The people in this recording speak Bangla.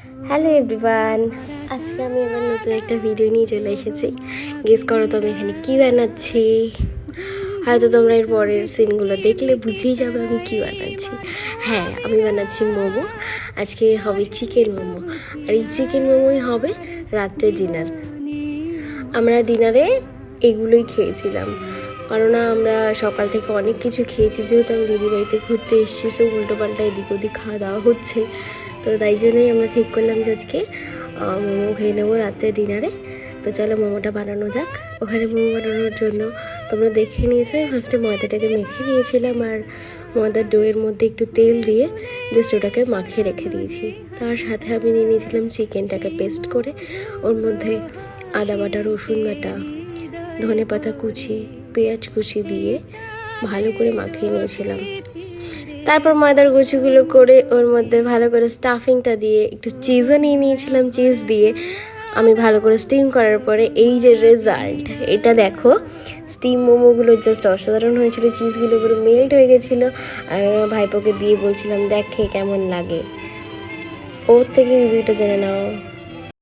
হ্যালো এভরিওয়ান, আজকে আমি আবার নতুন একটা ভিডিও নিয়ে চলে এসেছি। গেস করো তো আমি এখানে কী বানাচ্ছি। হয়তো তোমরা এর পরের সিনগুলো দেখলে বুঝেই যাবে আমি কী বানাচ্ছি। হ্যাঁ, আমি বানাচ্ছি মোমো। আজকে হবে চিকেন মোমো, আর এই চিকেন মোমোই হবে রাত্রে ডিনার। আমরা ডিনারে এগুলোই খেয়েছিলাম, কারণ আমরা সকাল থেকে অনেক কিছু খেয়েছি, যেহেতু আমি দিদি বাড়িতে ঘুরতে এসেছি, সো উল্টোপাল্টা এদিক ওদিক খাওয়া দাওয়া হচ্ছে। তো তাই জন্যই আমরা ঠিক করলাম যে আজকে মোমো খেয়ে নেবো রাত্রে ডিনারে। তো চলো মোমোটা বানানো যাক। ওখানে মোমো বানানোর জন্য তোমরা দেখে নিয়েছো, ফার্স্টে ময়দাটাকে মেখে নিয়েছিলাম, আর ময়দার ডোয়ের মধ্যে একটু তেল দিয়ে জাস্ট ওটাকে মাখিয়ে রেখে দিয়েছি। তার সাথে আমি নিয়ে নিয়েছিলাম চিকেনটাকে পেস্ট করে, ওর মধ্যে আদা বাটা, রসুন বাটা, ধনে পাতা কুচি, পেঁয়াজ কুচি দিয়ে ভালো করে মাখিয়ে নিয়েছিলাম। তারপর ময়দার কুচিগুলো করে ওর মধ্যে ভালো করে স্টাফিংটা দিয়ে একটু চিজও নিয়ে নিয়েছিলাম। চিজ দিয়ে আমি ভালো করে স্টিম করার পরে এই যে রেজাল্ট, এটা দেখো। স্টিম মোমোগুলো জাস্ট অসাধারণ হয়েছিল, চিজগুলো পুরো মেল্ট হয়ে গেছিলো। আর আমি আমার ভাইপোকে দিয়ে বলছিলাম, দেখে কেমন লাগে, ওর থেকে রিভিউটা জেনে নাও।